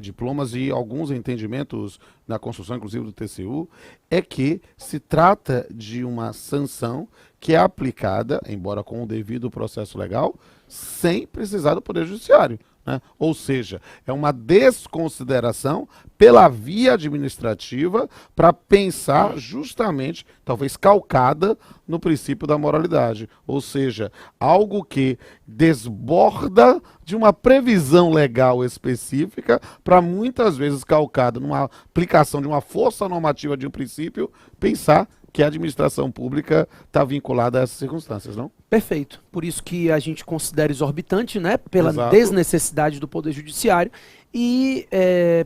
S1: diplomas e alguns entendimentos na construção, inclusive do TCU, é que se trata de uma sanção que é aplicada, embora com o devido processo legal, sem precisar do Poder Judiciário, né? Ou seja, é uma desconsideração pela via administrativa para pensar justamente, talvez calcada no princípio da moralidade. Ou seja, algo que desborda de uma previsão legal específica para muitas vezes calcada numa aplicação de uma força normativa de um princípio, pensar que a administração pública está vinculada a essas circunstâncias, não?
S2: Perfeito. Por isso que a gente considera exorbitante, né? Pela
S1: Exato.
S2: desnecessidade do Poder Judiciário e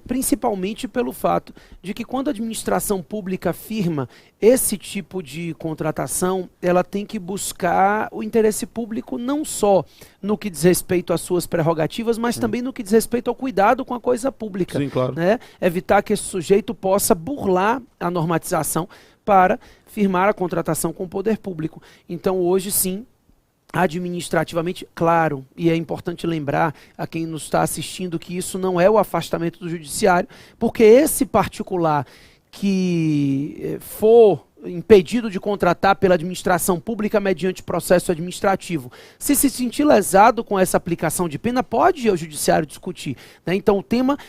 S2: principalmente pelo fato de que quando a administração pública firma esse tipo de contratação, ela tem que buscar o interesse público não só no que diz respeito às suas prerrogativas, mas também no que diz respeito ao cuidado com a coisa pública.
S1: Sim, claro.
S2: Né? Evitar que esse sujeito possa burlar a normatização para firmar a contratação com o poder público. Então, hoje sim, administrativamente, claro, e é importante lembrar a quem nos está assistindo que isso não é o afastamento do judiciário, porque esse particular que for impedido de contratar pela administração pública mediante processo administrativo, se sentir lesado com essa aplicação de pena, pode ir ao judiciário discutir, né? Então o tema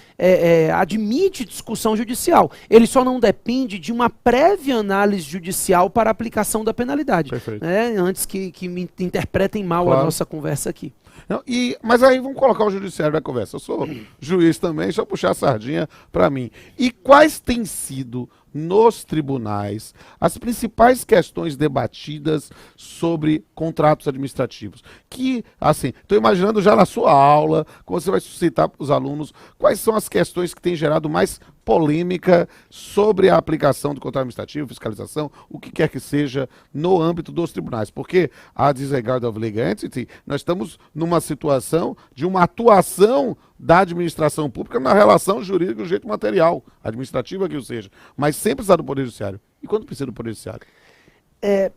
S2: admite discussão judicial, ele só não depende de uma prévia análise judicial para a aplicação da penalidade, né? Antes que me interpretem mal a nossa conversa aqui.
S1: Não, mas aí vamos colocar o judiciário na conversa. Eu sou juiz também, deixa eu puxar a sardinha para mim. E quais têm sido nos tribunais as principais questões debatidas sobre contratos administrativos? Que, assim, estou imaginando já na sua aula, quando você vai suscitar para os alunos, quais são as questões que têm gerado mais polêmica sobre a aplicação do contrato administrativo, fiscalização, o que quer que seja, no âmbito dos tribunais. Porque a disregard of legal entity, nós estamos numa situação de uma atuação da administração pública na relação jurídica do jeito material, administrativa que o seja, mas sem precisar do Poder Judiciário. E quando precisa do Poder Judiciário?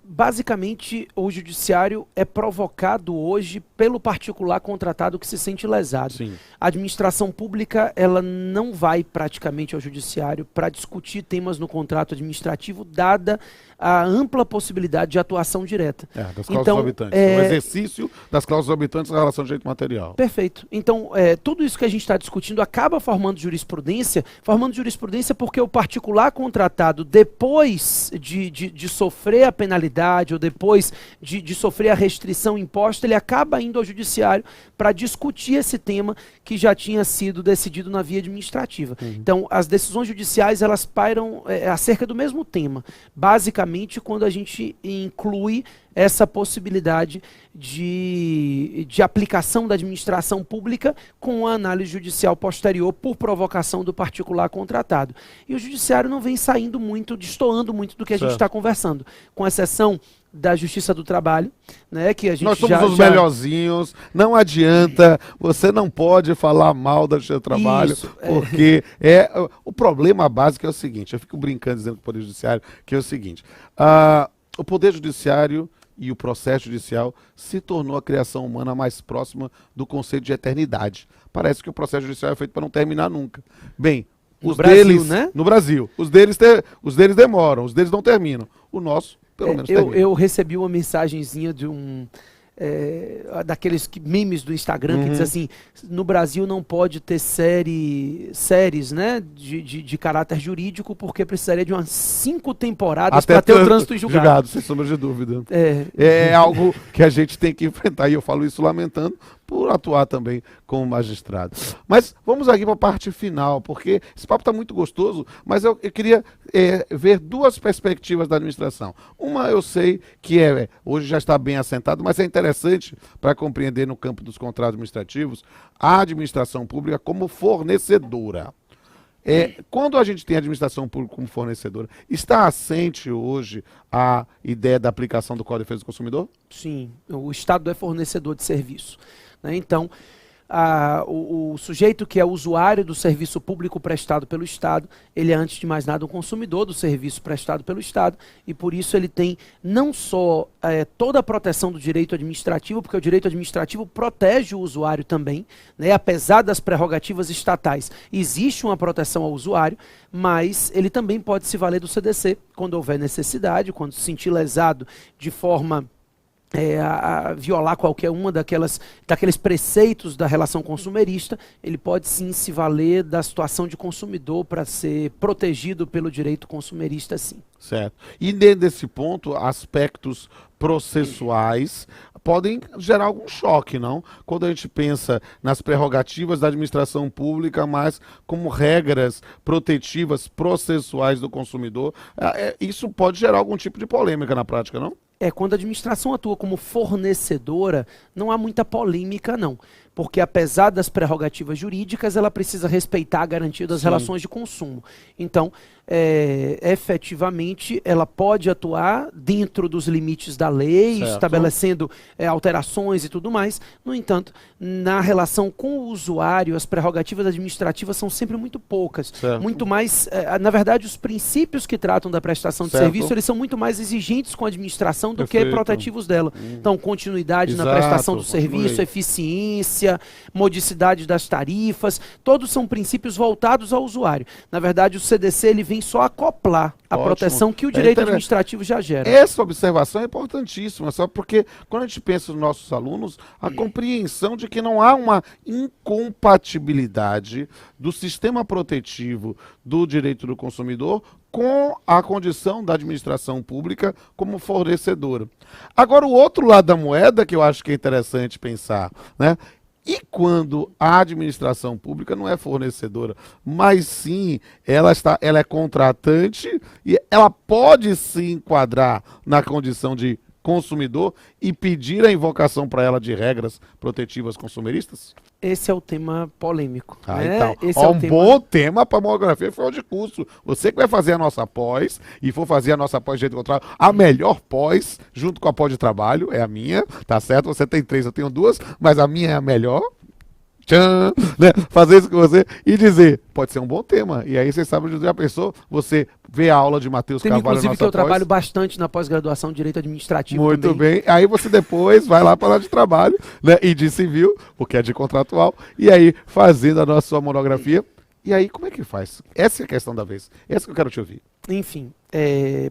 S2: Basicamente, o judiciário é provocado hoje pelo particular contratado que se sente lesado.
S1: Sim.
S2: A administração pública, ela não vai praticamente ao judiciário para discutir temas no contrato administrativo, dada a ampla possibilidade de atuação direta.
S1: Das cláusulas exorbitantes. O exercício das cláusulas exorbitantes na relação de direito material.
S2: Perfeito. Então, tudo isso que a gente está discutindo acaba formando jurisprudência porque o particular contratado, depois de sofrer a penalidade ou depois de sofrer a restrição imposta, ele acaba indo ao judiciário para discutir esse tema que já tinha sido decidido na via administrativa. Então, as decisões judiciais, elas pairam acerca do mesmo tema. Basicamente, quando a gente inclui essa possibilidade de aplicação da administração pública com a análise judicial posterior por provocação do particular contratado. E o judiciário não vem saindo muito, destoando muito do que a gente está conversando, com exceção da Justiça do Trabalho, né, que a gente
S1: Nós somos os melhorzinhos, não adianta, você não pode falar mal da Justiça do Trabalho, isso, porque o problema básico é o seguinte, eu fico brincando dizendo com o Poder Judiciário, que é o seguinte, o Poder Judiciário e o processo judicial se tornou a criação humana mais próxima do conceito de eternidade. Parece que o processo judicial é feito para não terminar nunca. Bem, os deles, né? No Brasil, os deles demoram, os deles não terminam. O nosso, pelo menos, termina.
S2: Eu recebi uma mensagenzinha de daqueles memes do Instagram que diz assim, no Brasil não pode ter séries, né, de caráter jurídico, porque precisaria de umas 5 temporadas para ter o trânsito julgado.
S1: Sem sombra de dúvida. É algo que a gente tem que enfrentar, e eu falo isso lamentando, por atuar também como magistrado. Mas vamos aqui para a parte final, porque esse papo está muito gostoso, mas eu queria ver duas perspectivas da administração. Uma eu sei que hoje já está bem assentado, mas é interessante para compreender no campo dos contratos administrativos a administração pública como fornecedora. Quando a gente tem a administração pública como fornecedora, está assente hoje a ideia da aplicação do Código de Defesa do Consumidor?
S2: Sim, o Estado é fornecedor de serviço, né? Então, o sujeito que é usuário do serviço público prestado pelo Estado, ele é, antes de mais nada, um consumidor do serviço prestado pelo Estado, e por isso ele tem não só toda a proteção do direito administrativo, porque o direito administrativo protege o usuário também, né, apesar das prerrogativas estatais, existe uma proteção ao usuário, mas ele também pode se valer do CDC quando houver necessidade, quando se sentir lesado de forma a violar qualquer uma daqueles preceitos da relação consumerista, ele pode sim se valer da situação de consumidor para ser protegido pelo direito consumerista, sim.
S1: Certo. E dentro desse ponto, aspectos processuais podem gerar algum choque, não? Quando a gente pensa nas prerrogativas da administração pública, mas como regras protetivas processuais do consumidor, isso pode gerar algum tipo de polêmica na prática, não?
S2: Quando a administração atua como fornecedora, não há muita polêmica, não. Porque apesar das prerrogativas jurídicas, ela precisa respeitar a garantia das relações de consumo. Então, efetivamente, ela pode atuar dentro dos limites da lei, certo, estabelecendo alterações e tudo mais. No entanto, na relação com o usuário, as prerrogativas administrativas são sempre muito poucas. Certo. Muito mais, na verdade, os princípios que tratam da prestação de serviço, eles são muito mais exigentes com a administração do que protetivos dela. Então, continuidade na prestação do serviço, eficiência, modicidade das tarifas, todos são princípios voltados ao usuário. Na verdade, o CDC ele vem só acoplar a proteção que o direito administrativo já gera.
S1: Essa observação é importantíssima, só porque quando a gente pensa nos nossos alunos, a compreensão de que não há uma incompatibilidade do sistema protetivo do direito do consumidor com a condição da administração pública como fornecedora. Agora, o outro lado da moeda que eu acho que é interessante pensar, né? E quando a administração pública não é fornecedora, mas sim ela é contratante e ela pode se enquadrar na condição de consumidor e pedir a invocação para ela de regras protetivas consumeristas?
S2: Esse é o tema polêmico.
S1: Né? Então, esse é um bom tema para monografia final de curso. Você que vai fazer a nossa pós e for fazer a nossa pós de direito contrário, a melhor pós, junto com a pós de trabalho, é a minha, tá certo? Você tem 3, eu tenho 2, mas a minha é a melhor. Tchan, né? Fazer isso com você e dizer, pode ser um bom tema. E aí você sabe, já pensou, você vê a aula de Matheus Carvalho na nossa
S2: inclusive, que eu trabalho bastante na pós-graduação de Direito Administrativo.
S1: Muito bem. Aí você depois vai lá para lá de trabalho, né? E de civil, porque é de contratual, e aí fazendo a sua monografia. E aí, como é que faz? Essa é a questão da vez. Essa que eu quero te ouvir.
S2: Enfim,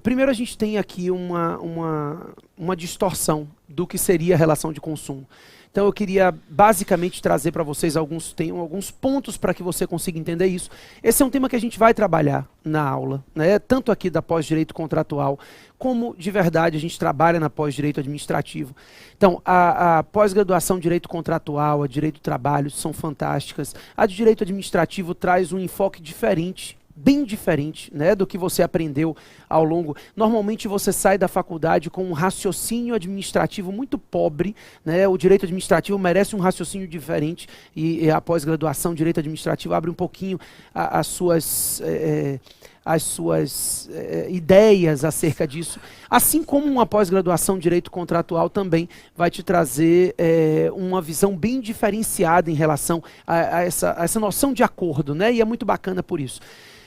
S2: primeiro a gente tem aqui uma distorção do que seria a relação de consumo. Então eu queria basicamente trazer para vocês alguns pontos para que você consiga entender isso. Esse é um tema que a gente vai trabalhar na aula, né? Tanto aqui da pós-direito contratual, como de verdade a gente trabalha na pós-direito administrativo. Então a pós-graduação direito contratual, a direito do trabalho são fantásticas. A de direito administrativo traz um enfoque diferente, bem diferente, né, do que você aprendeu ao longo. Normalmente você sai da faculdade com um raciocínio administrativo muito pobre, né? O direito administrativo merece um raciocínio diferente e a pós-graduação direito administrativo abre um pouquinho as suas ideias acerca disso, assim como uma pós-graduação direito contratual também vai te trazer uma visão bem diferenciada em relação a essa noção de acordo, né? E é muito bacana por isso.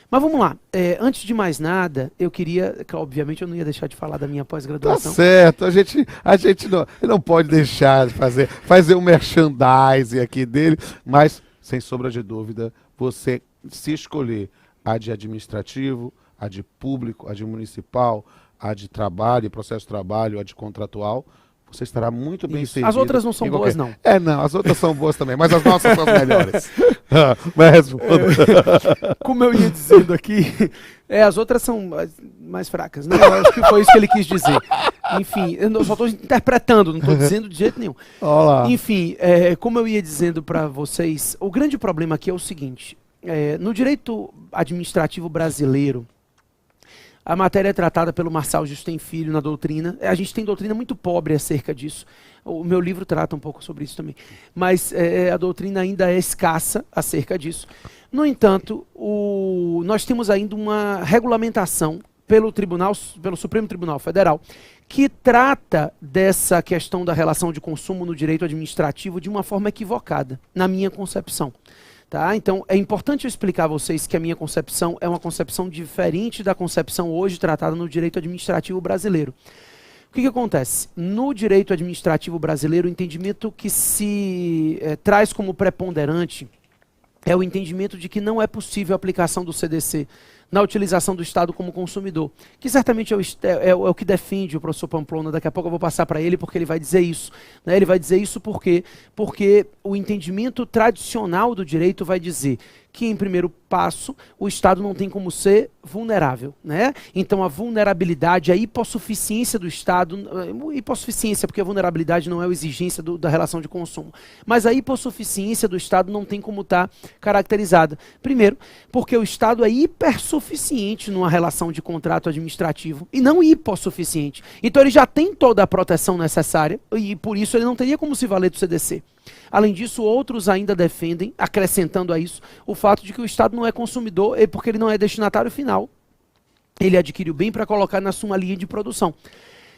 S2: Mas vamos lá, antes de mais nada, eu queria, obviamente eu não ia deixar de falar da minha pós-graduação.
S1: Tá certo, a gente não pode deixar de fazer um merchandising aqui dele, mas, sem sombra de dúvida, você se escolher a de administrativo, a de público, a de municipal, a de trabalho, processo de trabalho, a de contratual, você estará muito bem servido.
S2: As outras não são boas, não.
S1: Não, as outras são boas também, mas as nossas são as melhores. Mas responda.
S2: Como eu ia dizendo aqui, as outras são mais fracas, né? Eu acho que foi isso que ele quis dizer. Enfim, eu só estou interpretando, não estou dizendo de jeito nenhum.
S1: Olá.
S2: Enfim, como eu ia dizendo para vocês, o grande problema aqui é o seguinte, no direito administrativo brasileiro, a matéria é tratada pelo Marçal Justem Filho na doutrina. A gente tem doutrina muito pobre acerca disso. O meu livro trata um pouco sobre isso também. Mas a doutrina ainda é escassa acerca disso. No entanto, nós temos ainda uma regulamentação pelo Supremo Tribunal Federal, que trata dessa questão da relação de consumo no direito administrativo de uma forma equivocada, na minha concepção. Tá? Então, é importante eu explicar a vocês que a minha concepção é uma concepção diferente da concepção hoje tratada no direito administrativo brasileiro. O que acontece? No direito administrativo brasileiro, o entendimento que se traz como preponderante é o entendimento de que não é possível a aplicação do CDC na utilização do Estado como consumidor, que certamente é o que defende o professor Pamplona. Daqui a pouco eu vou passar para ele, porque ele vai dizer isso. Né? Ele vai dizer isso porque o entendimento tradicional do direito vai dizer que, em primeiro passo, o Estado não tem como ser vulnerável. Né? Então, a vulnerabilidade, a hipossuficiência do Estado, hipossuficiência porque a vulnerabilidade não é a exigência da relação de consumo, mas a hipossuficiência do Estado não tem como estar caracterizada. Primeiro, porque o Estado é hipersuficiente numa relação de contrato administrativo e não hipossuficiente. Então, ele já tem toda a proteção necessária e, por isso, ele não teria como se valer do CDC. Além disso, outros ainda defendem, acrescentando a isso, o fato de que o Estado não é consumidor porque ele não é destinatário final. Ele adquire o bem para colocar na sua linha de produção.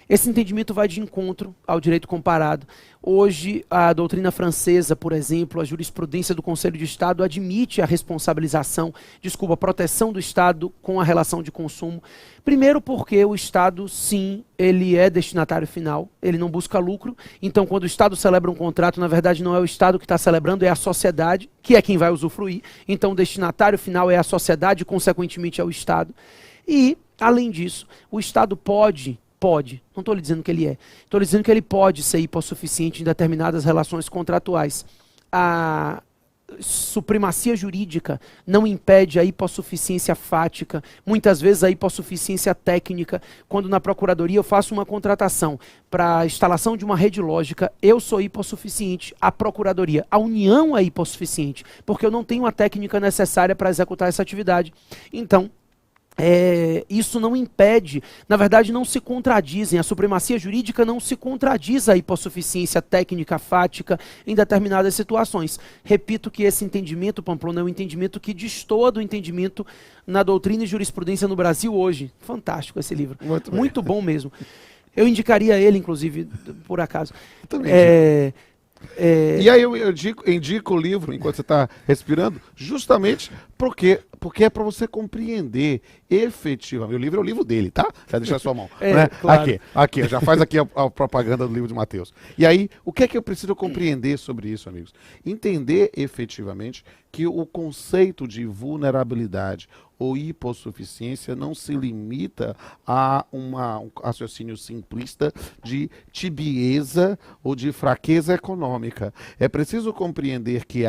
S2: Esse entendimento vai de encontro ao direito comparado. Hoje, a doutrina francesa, por exemplo, a jurisprudência do Conselho de Estado admite a a proteção do Estado com a relação de consumo. Primeiro porque o Estado, sim, ele é destinatário final, ele não busca lucro. Então, quando o Estado celebra um contrato, na verdade não é o Estado que está celebrando, é a sociedade, que é quem vai usufruir. Então, o destinatário final é a sociedade, consequentemente é o Estado. E, além disso, o Estado pode, não estou lhe dizendo que ele é, estou lhe dizendo que ele pode ser hipossuficiente em determinadas relações contratuais. A supremacia jurídica não impede a hipossuficiência fática, muitas vezes a hipossuficiência técnica. Quando na procuradoria eu faço uma contratação para a instalação de uma rede lógica, eu sou hipossuficiente, a procuradoria, a União é hipossuficiente, porque eu não tenho a técnica necessária para executar essa atividade. Então, isso não impede, na verdade não se contradizem, a supremacia jurídica não se contradiz à hipossuficiência técnica, fática, em determinadas situações. Repito que esse entendimento, Pamplona, é um entendimento que destoa do entendimento na doutrina e jurisprudência no Brasil hoje. Fantástico esse livro, muito bom mesmo. Eu indicaria ele, inclusive, por acaso.
S1: Também e aí eu indico o livro, enquanto você está respirando, justamente porque é para você compreender efetivamente. O livro é o livro dele, tá? Já deixa a sua mão. Né? Claro. Aqui, já faz aqui a propaganda do livro de Mateus. E aí, o que é que eu preciso compreender sobre isso, amigos? Entender efetivamente que o conceito de vulnerabilidade ou hipossuficiência não se limita a um raciocínio simplista de tibieza ou de fraqueza econômica. É preciso compreender que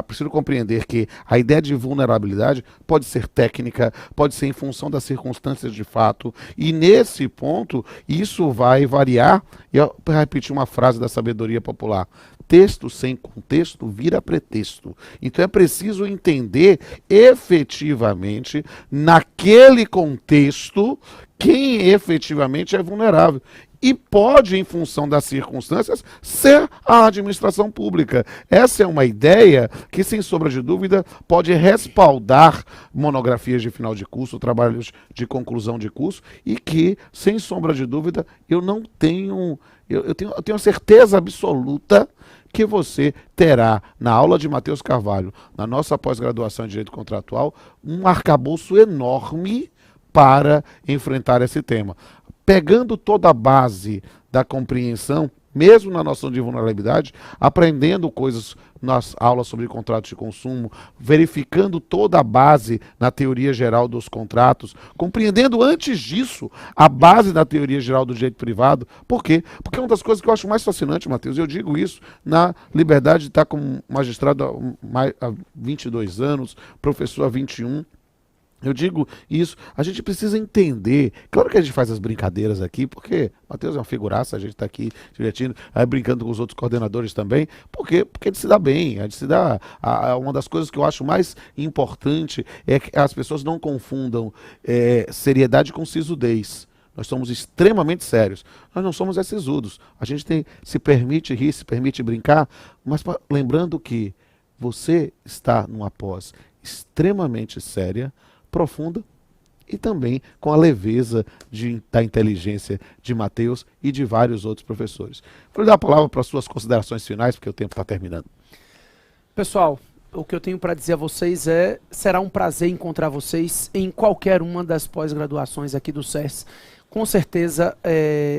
S1: preciso compreender que a ideia de vulnerabilidade pode ser técnica, pode ser em função das circunstâncias de fato, e nesse ponto isso vai variar. E eu vou repetir uma frase da sabedoria popular: texto sem contexto vira pretexto. Então é preciso entender efetivamente, naquele contexto, quem efetivamente é vulnerável. E pode, em função das circunstâncias, ser a administração pública. Essa é uma ideia que, sem sombra de dúvida, pode respaldar monografias de final de curso, trabalhos de conclusão de curso, e que, sem sombra de dúvida, eu tenho certeza absoluta que você terá, na aula de Mateus Carvalho, na nossa pós-graduação em Direito Contratual, um arcabouço enorme para enfrentar esse tema. Pegando toda a base da compreensão, mesmo na noção de vulnerabilidade, aprendendo coisas nas aulas sobre contratos de consumo, verificando toda a base na teoria geral dos contratos, compreendendo antes disso a base da teoria geral do direito privado. Por quê? Porque é uma das coisas que eu acho mais fascinante, Mateus, eu digo isso na liberdade de estar como magistrado há 22 anos, professor há 21. Eu digo isso, a gente precisa entender. Claro que a gente faz as brincadeiras aqui, porque Mateus é uma figuraça, a gente está aqui divertindo, aí brincando com os outros coordenadores também, porque a gente se dá bem, a gente se dá. Uma das coisas que eu acho mais importante é que as pessoas não confundam seriedade com sisudez. Nós somos extremamente sérios. Nós não somos sisudos. A gente se permite rir, se permite brincar, mas lembrando que você está numa pós extremamente séria, profunda e também com a leveza da inteligência de Matheus e de vários outros professores. Vou lhe dar a palavra para as suas considerações finais, porque o tempo está terminando.
S2: Pessoal, o que eu tenho para dizer a vocês será um prazer encontrar vocês em qualquer uma das pós-graduações aqui do SERS. Com certeza,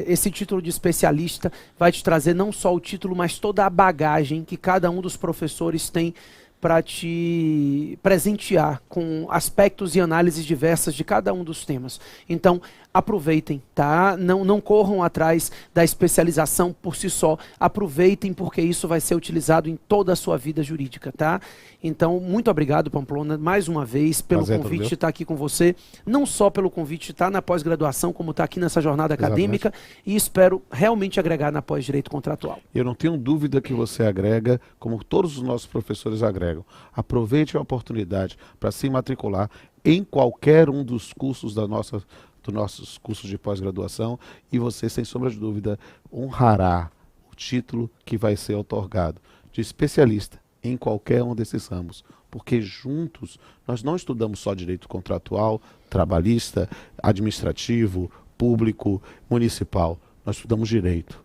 S2: esse título de especialista vai te trazer não só o título, mas toda a bagagem que cada um dos professores tem para te presentear com aspectos e análises diversas de cada um dos temas. Então, aproveitem, tá? Não corram atrás da especialização por si só. Aproveitem, porque isso vai ser utilizado em toda a sua vida jurídica, tá? Então, muito obrigado, Pamplona, mais uma vez, pelo convite de estar aqui com você. Não só pelo convite de estar na pós-graduação, como estar aqui nessa jornada acadêmica. E espero realmente agregar na pós-direito contratual.
S1: Eu não tenho dúvida que você agrega, como todos os nossos professores agregam. Aproveite a oportunidade para se matricular em qualquer um dos cursos dos nossos cursos de pós-graduação e você, sem sombra de dúvida, honrará o título que vai ser otorgado de especialista em qualquer um desses ramos, porque juntos nós não estudamos só direito contratual, trabalhista, administrativo, público, municipal, nós estudamos direito.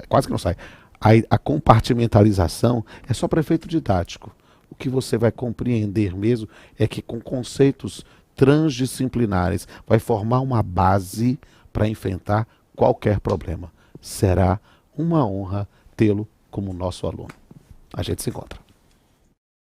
S1: Quase que não sai. A compartimentalização é só para efeito didático. O que você vai compreender mesmo é que com conceitos transdisciplinares vai formar uma base para enfrentar qualquer problema. Será uma honra tê-lo como nosso aluno. A gente se encontra.